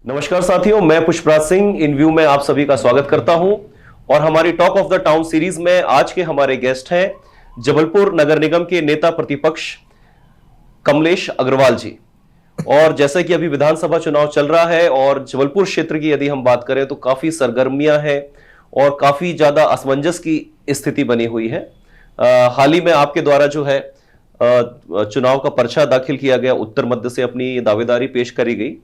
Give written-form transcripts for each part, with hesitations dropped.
नमस्कार साथियों, मैं पुष्पराज सिंह इन व्यू में आप सभी का स्वागत करता हूं। और हमारी talk of the town series में आज के हमारे गेस्ट हैं जबलपुर नगर निगम के नेता प्रतिपक्ष कमलेश अग्रवाल जी। और जैसे कि अभी विधानसभा चुनाव चल रहा है और जबलपुर क्षेत्र की यदि हम बात करें तो काफी सरगर्मियां हैं और काफी ज्यादा असमंजस की स्थिति बनी हुई है। हाल ही में आपके द्वारा जो है चुनाव का पर्चा दाखिल किया गया, उत्तर मध्य से अपनी दावेदारी पेश करी गई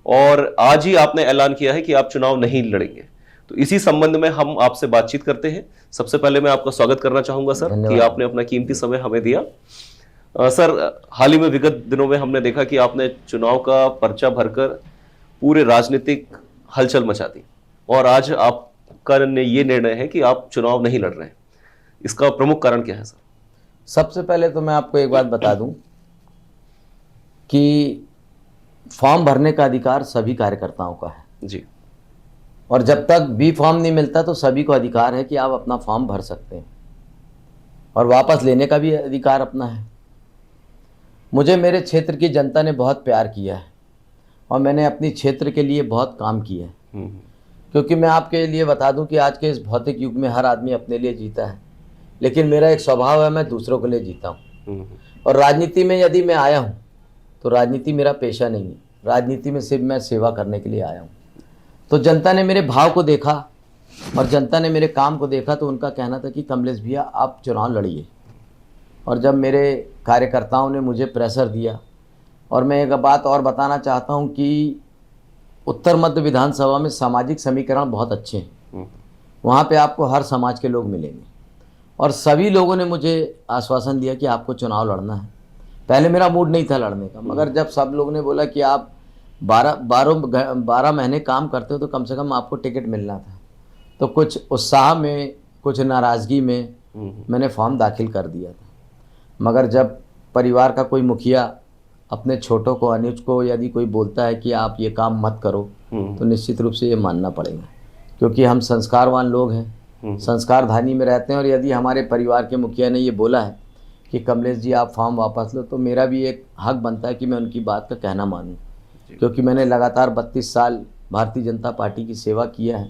और आज ही आपने ऐलान किया है कि आप चुनाव नहीं लड़ेंगे। तो इसी संबंध में हम आपसे बातचीत करते हैं। सबसे पहले मैं आपका स्वागत करना चाहूंगा सर कि आपने अपना कीमती समय हमें दिया। सर, हाल ही में विगत दिनों में हमने देखा कि आपने चुनाव का पर्चा भरकर पूरे राजनीतिक हलचल मचा दी और आज आपका ये निर्णय है कि आप चुनाव नहीं लड़ रहे हैं। इसका प्रमुख कारण क्या है सर? सबसे पहले तो मैं आपको एक बात बता दूं कि फॉर्म भरने का अधिकार सभी कार्यकर्ताओं का है जी। और जब तक बी फॉर्म नहीं मिलता तो सभी को अधिकार है कि आप अपना फॉर्म भर सकते हैं और वापस लेने का भी अधिकार अपना है। मुझे मेरे क्षेत्र की जनता ने बहुत प्यार किया है और मैंने अपनी क्षेत्र के लिए बहुत काम किया है। क्योंकि मैं आपके लिए बता दूं कि आज के इस भौतिक युग में हर आदमी अपने लिए जीता है, लेकिन मेरा एक स्वभाव है, मैं दूसरों के लिए जीता हूँ। और राजनीति में यदि मैं आया हूँ तो राजनीति मेरा पेशा नहीं है, राजनीति में सिर्फ मैं सेवा करने के लिए आया हूँ। तो जनता ने मेरे भाव को देखा और जनता ने मेरे काम को देखा तो उनका कहना था कि कमलेश भैया आप चुनाव लड़िए। और जब मेरे कार्यकर्ताओं ने मुझे प्रेशर दिया, और मैं एक बात और बताना चाहता हूँ कि उत्तर मध्य विधानसभा में सामाजिक समीकरण बहुत अच्छे हैं। वहाँ पर आपको हर समाज के लोग मिलेंगे और सभी लोगों ने मुझे आश्वासन दिया कि आपको चुनाव लड़ना है। पहले मेरा मूड नहीं था लड़ने का, मगर जब सब लोग ने बोला कि आप 12 महीने काम करते हो तो कम से कम आपको टिकट मिलना था, तो कुछ उत्साह में कुछ नाराज़गी में मैंने फॉर्म दाखिल कर दिया था। मगर जब परिवार का कोई मुखिया अपने छोटों को, अनुज को यदि कोई बोलता है कि आप ये काम मत करो तो निश्चित रूप से ये मानना पड़ेगा, क्योंकि हम संस्कारवान लोग हैं, संस्कारधानी में रहते हैं। और यदि हमारे परिवार के मुखिया ने ये बोला है कि कमलेश जी आप फॉर्म वापस लो, तो मेरा भी एक हक बनता है कि मैं उनकी बात का कहना मानूं, क्योंकि मैंने लगातार 32 साल भारतीय जनता पार्टी की सेवा किया है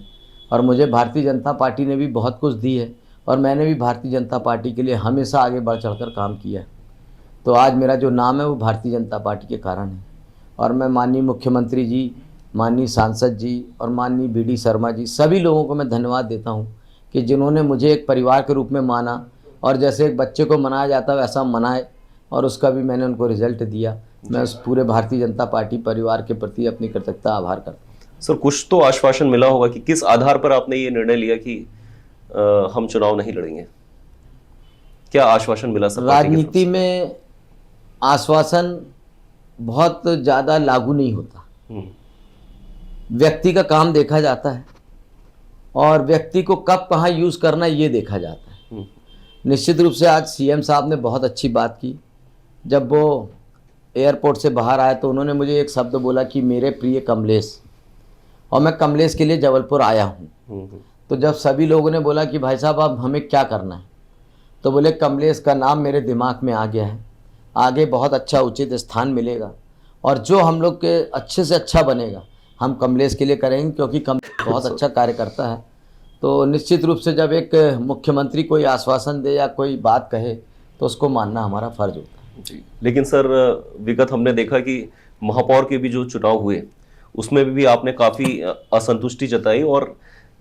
और मुझे भारतीय जनता पार्टी ने भी बहुत कुछ दी है और मैंने भी भारतीय जनता पार्टी के लिए हमेशा आगे बढ़ चढ़कर काम किया है। तो आज मेरा जो नाम है वो भारतीय जनता पार्टी के कारण है। और मैं माननीय मुख्यमंत्री जी, माननीय सांसद जी और माननीय BD शर्मा जी, सभी लोगों को मैं धन्यवाद देता हूँ कि जिन्होंने मुझे एक परिवार के रूप में माना और जैसे एक बच्चे को मनाया जाता है वैसा मनाए, और उसका भी मैंने उनको रिजल्ट दिया। मैं उस पूरे भारतीय जनता पार्टी परिवार के प्रति अपनी कृतज्ञता आभार करता हूँ। सर, कुछ तो आश्वासन मिला होगा कि किस आधार पर आपने ये निर्णय लिया कि हम चुनाव नहीं लड़ेंगे? क्या आश्वासन मिला सर? राजनीति में आश्वासन बहुत ज़्यादा लागू नहीं होता, व्यक्ति का काम देखा जाता है और व्यक्ति को कब कहाँ यूज़ करना ये देखा जाता है। निश्चित रूप से आज CM साहब ने बहुत अच्छी बात की। जब वो एयरपोर्ट से बाहर आए तो उन्होंने मुझे एक शब्द बोला कि मेरे प्रिय कमलेश, और मैं कमलेश के लिए जबलपुर आया हूँ। तो जब सभी लोगों ने बोला कि भाई साहब अब हमें क्या करना है, तो बोले कमलेश का नाम मेरे दिमाग में आ गया है, आगे बहुत अच्छा उचित स्थान मिलेगा और जो हम लोग के अच्छे से अच्छा बनेगा हम कमलेश के लिए करेंगे, क्योंकि कमलेश बहुत अच्छा कार्यकर्ता है। तो निश्चित रूप से जब एक मुख्यमंत्री कोई आश्वासन दे या कोई बात कहे तो उसको मानना हमारा फर्ज होता है जी। लेकिन सर, विगत हमने देखा कि महापौर के भी जो चुनाव हुए उसमें भी आपने काफी असंतुष्टि जताई और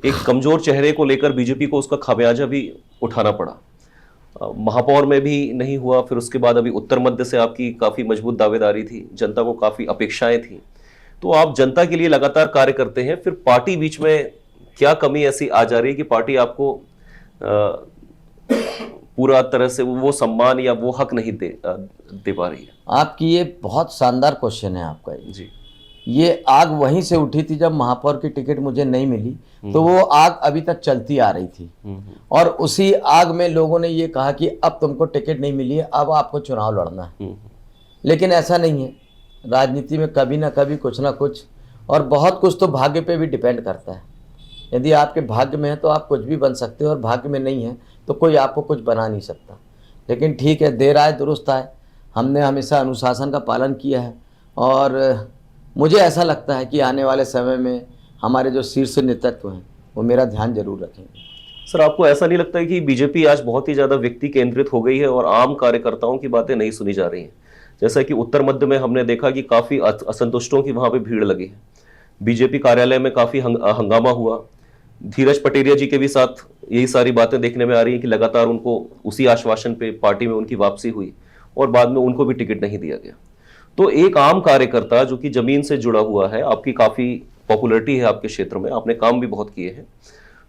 एक कमजोर चेहरे को लेकर बीजेपी को उसका खामियाजा भी उठाना पड़ा। महापौर में भी नहीं हुआ, फिर उसके बाद अभी उत्तर मध्य से आपकी काफी मजबूत दावेदारी थी, जनता को काफी अपेक्षाएं थी। तो आप जनता के लिए लगातार कार्य करते हैं, फिर पार्टी बीच में क्या कमी ऐसी आ जा रही है कि पार्टी आपको पूरा तरह से वो सम्मान या वो हक नहीं दे पा रही है? आपकी ये बहुत शानदार क्वेश्चन है आपका जी। ये आग वहीं से उठी थी जब महापौर की टिकट मुझे नहीं मिली, तो वो आग अभी तक चलती आ रही थी और उसी आग में लोगों ने ये कहा कि अब तुमको टिकट नहीं मिली है, अब आपको चुनाव लड़ना है। लेकिन ऐसा नहीं है, राजनीति में कभी ना कभी कुछ ना कुछ, और बहुत कुछ तो भाग्य पे भी डिपेंड करता है। यदि आपके भाग्य में है तो आप कुछ भी बन सकते हो और भाग्य में नहीं है तो कोई आपको कुछ बना नहीं सकता। लेकिन ठीक है, देर आए दुरुस्त आए। हमने हमेशा अनुशासन का पालन किया है और मुझे ऐसा लगता है कि आने वाले समय में हमारे जो शीर्ष नेतृत्व हैं वो मेरा ध्यान जरूर रखेंगे। सर, आपको ऐसा नहीं लगता है कि बीजेपी आज बहुत ही ज्यादा व्यक्ति केंद्रित हो गई है और आम कार्यकर्ताओं की बातें नहीं सुनी जा रही हैं? जैसा कि उत्तर मध्य में हमने देखा कि काफी असंतुष्टों की वहां पे भीड़ लगी है। बीजेपी कार्यालय में काफी हंगामा हुआ। धीरज पटेरिया जी के भी साथ यही सारी बातें देखने में आ रही हैं कि लगातार उनको उसी आश्वासन पे पार्टी में उनकी वापसी हुई और बाद में उनको भी टिकट नहीं दिया गया। तो एक आम कार्यकर्ता जो कि जमीन से जुड़ा हुआ है, आपकी काफी पॉपुलैरिटी है आपके क्षेत्र में, आपने काम भी बहुत किए हैं,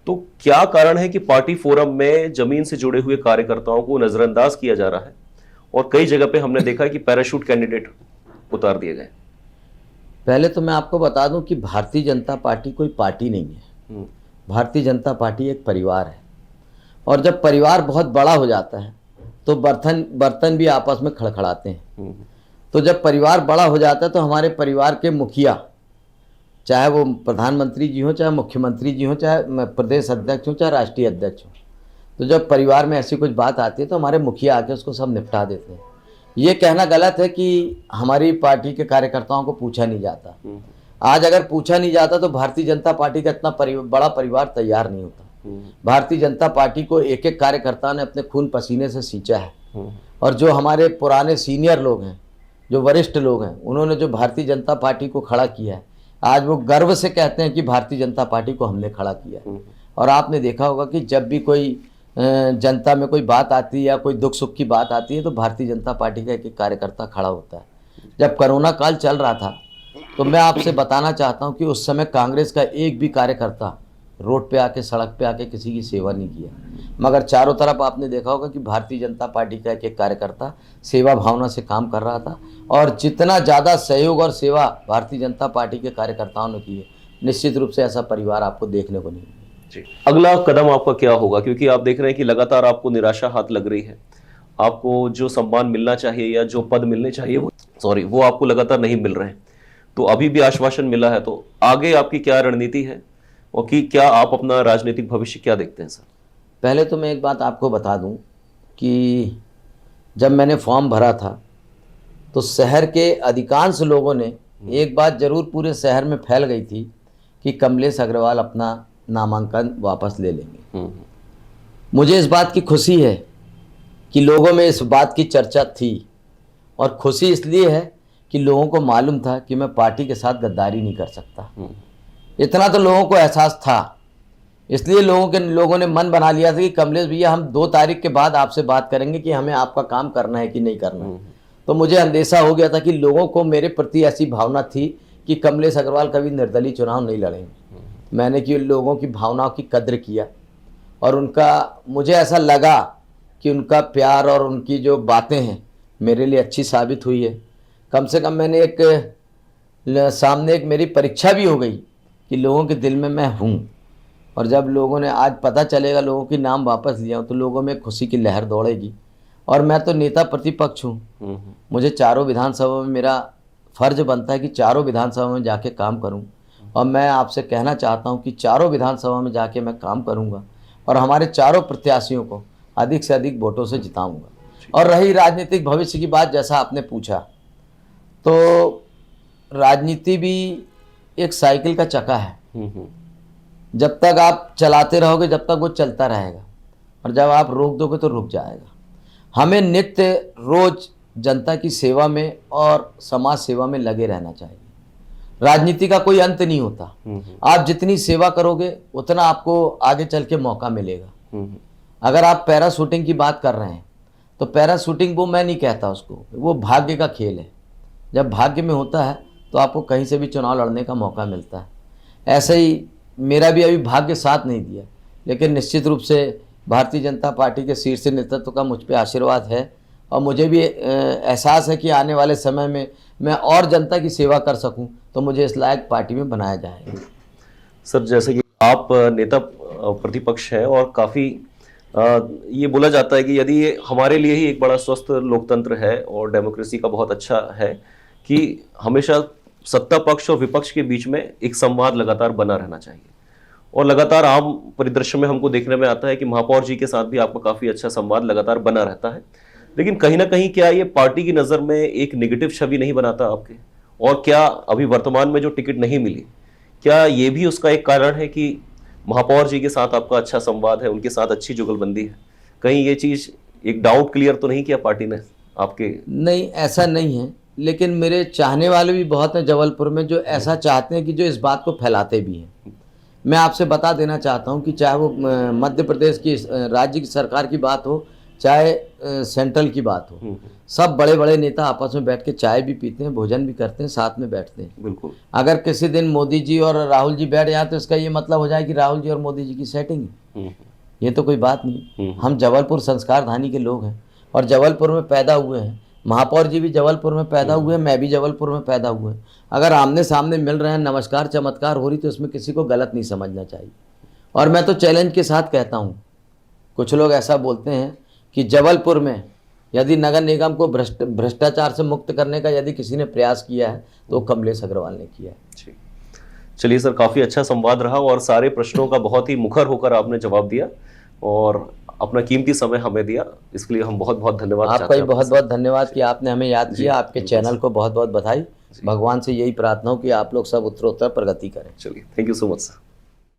तो क्या कारण है कि पार्टी फोरम में जमीन से जुड़े हुए कार्यकर्ताओं को नजरअंदाज किया जा रहा है और कई जगह पे हमने देखा है कि पैराशूट कैंडिडेट उतार दिए गए? पहले तो मैं आपको बता दूं कि भारतीय जनता पार्टी कोई पार्टी नहीं है। भारतीय जनता पार्टी एक परिवार है, और जब परिवार बहुत बड़ा हो जाता है तो बर्तन भी आपस में खड़खड़ाते हैं। तो जब परिवार बड़ा हो जाता है तो हमारे परिवार के मुखिया, चाहे वो प्रधानमंत्री जी हों, चाहे मुख्यमंत्री जी हों, चाहे प्रदेश अध्यक्ष हों, चाहे राष्ट्रीय अध्यक्ष हों, तो जब परिवार में ऐसी कुछ बात आती है तो हमारे मुखिया आके उसको सब निपटा देते हैं। ये कहना गलत है कि हमारी पार्टी के कार्यकर्ताओं को पूछा नहीं जाता। आज अगर पूछा नहीं जाता तो भारतीय जनता पार्टी का इतना बड़ा परिवार तैयार नहीं होता। भारतीय जनता पार्टी को एक एक कार्यकर्ता ने अपने खून पसीने से सींचा है, और जो हमारे पुराने सीनियर लोग हैं, जो वरिष्ठ लोग हैं, उन्होंने जो भारतीय जनता पार्टी को खड़ा किया है, आज वो गर्व से कहते हैं कि भारतीय जनता पार्टी को हमने खड़ा किया। और आपने देखा होगा कि जब भी कोई जनता में कोई बात आती है या कोई दुख सुख की बात आती है तो भारतीय जनता पार्टी का एक एक कार्यकर्ता खड़ा होता है। जब कोरोना काल चल रहा था तो मैं आपसे बताना चाहता हूं कि उस समय कांग्रेस का एक भी कार्यकर्ता रोड पे आके, सड़क पे आके किसी की सेवा नहीं किया, मगर चारों तरफ आपने देखा होगा कि भारतीय जनता पार्टी का एक एक कार्यकर्ता सेवा भावना से काम कर रहा था। और जितना ज़्यादा सहयोग और सेवा भारतीय जनता पार्टी के कार्यकर्ताओं ने की है, निश्चित रूप से ऐसा परिवार आपको देखने को नहीं मिलेगा। जी, अगला कदम आपका क्या होगा? क्योंकि आप देख रहे हैं कि लगातार आपको निराशा हाथ लग रही है। आपको जो सम्मान मिलना चाहिए या जो पद मिलने चाहिए वो आपको लगातार नहीं मिल रहे हैं। तो अभी भी आश्वासन मिला है, तो आगे आपकी क्या रणनीति है और कि क्या आप अपना राजनीतिक भविष्य क्या देखते हैं सर? पहले तो मैं एक बात आपको बता दूं कि जब मैंने फॉर्म भरा था तो शहर के अधिकांश लोगों ने एक बात जरूर पूरे शहर में फैल गई थी कि कमलेश अग्रवाल अपना नामांकन वापस ले लेंगे। मुझे इस बात की खुशी है कि लोगों में इस बात की चर्चा थी, और खुशी इसलिए है कि लोगों को मालूम था कि मैं पार्टी के साथ गद्दारी नहीं कर सकता। इतना तो लोगों को एहसास था, इसलिए लोगों ने मन बना लिया था कि कमलेश भैया हम 2 तारीख के बाद आपसे बात करेंगे कि हमें आपका काम करना है कि नहीं करना है। तो मुझे अंदेशा हो गया था कि लोगों को मेरे प्रति ऐसी भावना थी कि कमलेश अग्रवाल कभी निर्दलीय चुनाव नहीं लड़ेंगे। मैंने कि लोगों की भावनाओं की कद्र किया, और मुझे ऐसा लगा कि उनका प्यार और उनकी जो बातें हैं मेरे लिए अच्छी साबित हुई है। कम से कम मैंने सामने एक मेरी परीक्षा भी हो गई कि लोगों के दिल में मैं हूँ। और जब लोगों ने आज पता चलेगा लोगों की नाम वापस लिया तो लोगों में खुशी की लहर दौड़ेगी। और मैं तो नेता प्रतिपक्ष हूँ, मुझे चारों विधानसभा में मेरा फर्ज बनता है कि चारों विधानसभा में जाके काम करूँ। और मैं आपसे कहना चाहता हूँ कि चारों विधानसभा में जाके मैं काम करूँगा और हमारे चारों प्रत्याशियों को अधिक से अधिक वोटों से जिताऊँगा। और रही राजनीतिक भविष्य की बात, जैसा आपने पूछा, तो राजनीति भी एक साइकिल का चक्का है। जब तक आप चलाते रहोगे जब तक वो चलता रहेगा, और जब आप रोक दोगे तो रुक जाएगा। हमें नित्य रोज जनता की सेवा में और समाज सेवा में लगे रहना चाहिए। राजनीति का कोई अंत नहीं होता। आप जितनी सेवा करोगे उतना आपको आगे चल के मौका मिलेगा। अगर आप पैरा शूटिंग की बात कर रहे हैं तो पैरा शूटिंग वो मैं नहीं कहता उसको, वो भाग्य का खेल है। जब भाग्य में होता है तो आपको कहीं से भी चुनाव लड़ने का मौका मिलता है। ऐसे ही मेरा भी अभी भाग्य साथ नहीं दिया, लेकिन निश्चित रूप से भारतीय जनता पार्टी के शीर्ष नेतृत्व का मुझ पे आशीर्वाद है, और मुझे भी एहसास है कि आने वाले समय में मैं और जनता की सेवा कर सकूं तो मुझे इस लायक पार्टी में बनाया जाएगा। सर, जैसे कि आप नेता प्रतिपक्ष हैं और काफ़ी ये बोला जाता है कि यदि ये हमारे लिए ही एक बड़ा स्वस्थ लोकतंत्र है और डेमोक्रेसी का बहुत अच्छा है कि हमेशा सत्ता पक्ष और विपक्ष के बीच में एक संवाद लगातार बना रहना चाहिए। और लगातार आम परिदृश्य में हमको देखने में आता है कि महापौर जी के साथ भी आपका काफ़ी अच्छा संवाद लगातार बना रहता है। लेकिन कहीं ना कहीं क्या ये पार्टी की नज़र में एक नेगेटिव छवि नहीं बनाता आपके? और क्या अभी वर्तमान में जो टिकट नहीं मिली, क्या ये भी उसका एक कारण है कि महापौर जी के साथ आपका अच्छा संवाद है, उनके साथ अच्छी जुगलबंदी है? कहीं ये चीज एक डाउट क्लियर तो नहीं किया पार्टी ने आपके? नहीं, ऐसा नहीं है, लेकिन मेरे चाहने वाले भी बहुत हैं जबलपुर में जो ऐसा चाहते हैं कि जो इस बात को फैलाते भी हैं। मैं आपसे बता देना चाहता हूं कि चाहे वो मध्य प्रदेश की राज्य की सरकार की बात हो, चाहे सेंट्रल की बात हो, सब बड़े बड़े नेता आपस में बैठ के चाय भी पीते हैं, भोजन भी करते हैं, साथ में बैठते हैं। बिल्कुल। अगर किसी दिन मोदी जी और राहुल जी बैठ जाए तो इसका ये मतलब हो जाए कि राहुल जी और मोदी जी की सेटिंग है। ये तो कोई बात नहीं। हम जबलपुर संस्कार धानी के लोग हैं और जबलपुर में पैदा हुए हैं। महापौर जी भी जबलपुर में पैदा हुए हैं, मैं भी जबलपुर में पैदा हुए हैं। अगर आमने सामने मिल रहे हैं, नमस्कार चमत्कार हो रही, तो इसमें किसी को गलत नहीं समझना चाहिए। और मैं तो चैलेंज के साथ कहता हूँ, कुछ लोग ऐसा बोलते हैं कि जबलपुर में यदि नगर निगम को भ्रष्टाचार से मुक्त करने का यदि किसी ने प्रयास किया है तो कमलेश अग्रवाल ने किया है। चलिए सर, काफ़ी अच्छा संवाद रहा और सारे प्रश्नों का बहुत ही मुखर होकर आपने जवाब दिया और अपना कीमती समय हमें दिया, इसके लिए हम बहुत बहुत धन्यवाद। आपका भी बहुत बहुत धन्यवाद कि आपने हमें याद किया। आपके चैनल को बहुत बहुत बधाई। भगवान से यही प्रार्थना हो कि आप लोग सब उत्तरोत्तर प्रगति करें। चलिए, thank you so much sir.